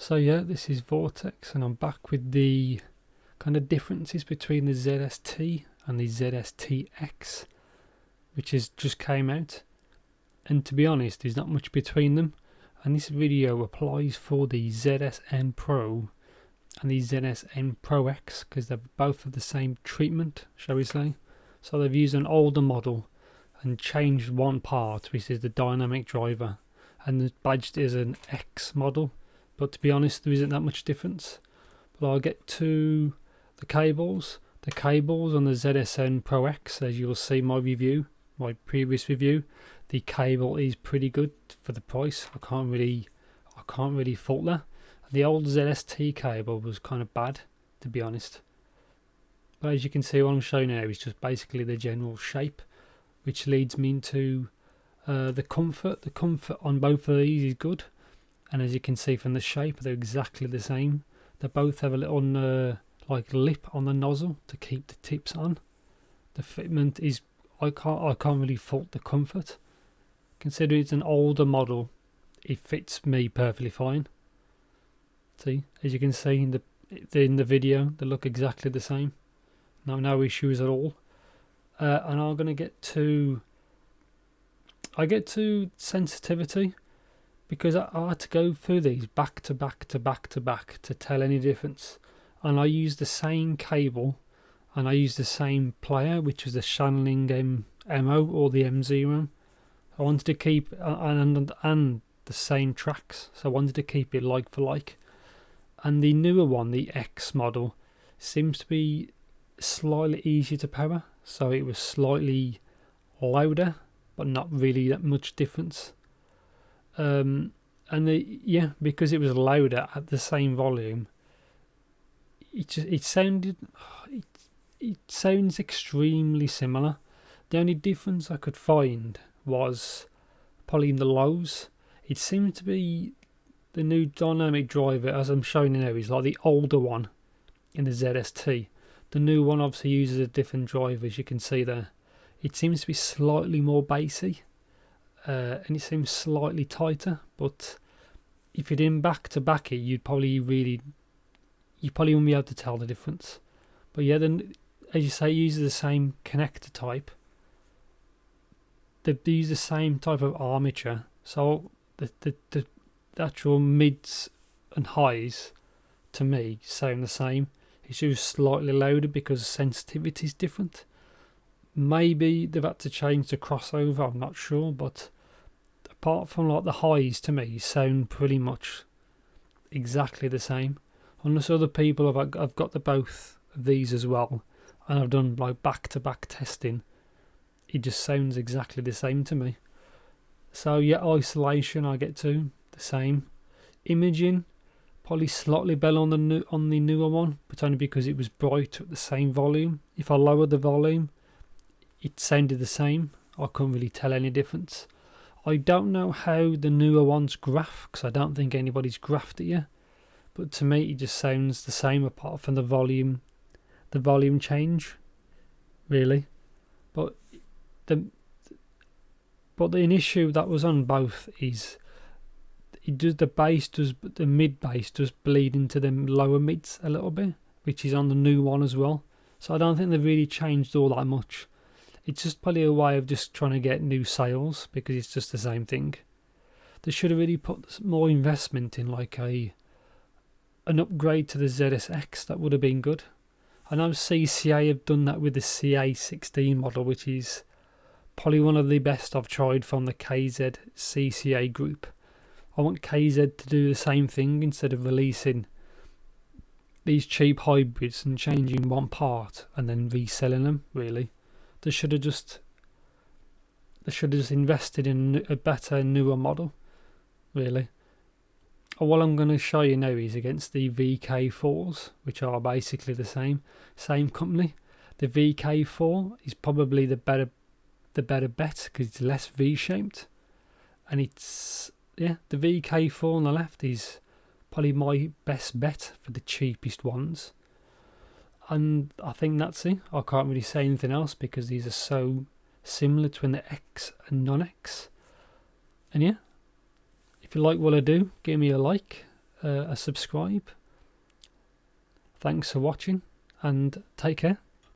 So yeah, this is Vortex, and I'm back with the kind of differences between the ZST and the ZST X, which has just came out. And to be honest, there's not much between them. And this video applies for the ZSN Pro and the ZSN Pro X because they're both of the same treatment, shall we say. So they've used an older model and changed one part, which is the dynamic driver, and badged it as an X model. But to be honest, there isn't that much difference. But I'll get to the cables. The cables on the ZSN Pro X, as you'll see my previous review, the cable is pretty good for the price. I can't really fault that. The old ZST cable was kind of bad, to be honest. But as you can see, what I'm showing now is just basically the general shape, which leads me into the comfort. The comfort on both of these is good. And as you can see from the shape, they're exactly the same. They both have a little like lip on the nozzle to keep the tips on. The fitment is, I can't really fault the comfort. Considering it's an older model, it fits me perfectly fine. See, as you can see in the video, they look exactly the same. No issues at all. And I'm gonna get to sensitivity, because I had to go through these back to back to tell any difference. And I used the same cable, and I used the same player, which was the Shanling MO or the M0. I wanted to keep and the same tracks, so I wanted to keep it like for like. And the newer one, the X model, seems to be slightly easier to power, so it was slightly louder, but not really that much difference. And because it was louder at the same volume, it sounds extremely similar. The only difference I could find was probably in the lows. It seemed to be the new dynamic driver, as I'm showing you now, is like the older one in the ZST. The new one obviously uses a different driver, as you can see there. It seems to be slightly more bassy, and it seems slightly tighter. But if you didn't back to back it, you probably wouldn't be able to tell the difference. But yeah, then as you say, it uses the same connector type. They use the same type of armature, so the actual mids and highs to me sound the same. It's just slightly louder because sensitivity is different. Maybe they've had to change the crossover, I'm not sure, but apart from like the highs, to me sound pretty much exactly the same. Unless other people I've got the both of these as well, and I've done like back to back testing, it just sounds exactly the same to me. So yeah, isolation I get to the same. Imaging probably slightly better on the newer one, but only because it was bright at the same volume. If I lowered the volume, it sounded the same. I couldn't really tell any difference. I don't know how the newer ones graph, because I don't think anybody's graphed it yet. But to me, it just sounds the same apart from the volume change, really. But the issue that was on both is the mid bass does bleed into the lower mids a little bit, which is on the new one as well. So I don't think they've really changed all that much. It's just probably a way of just trying to get new sales, because it's just the same thing. They should have really put more investment in like an upgrade to the ZSX. That would have been good. I know CCA have done that with the CA16 model, which is probably one of the best I've tried from the KZ CCA group. I want KZ to do the same thing instead of releasing these cheap hybrids and changing one part and then reselling them. Really, they should have just invested in a better, newer model. Really. What I'm going to show you now is against the VK4s, which are basically the same company. The VK4 is probably the better bet because it's less V-shaped, and the VK4 on the left is probably my best bet for the cheapest ones. And I think that's it. I can't really say anything else because these are so similar between the X and non-X. And yeah, if you like what I do, give me a like. a subscribe. Thanks for watching and take care.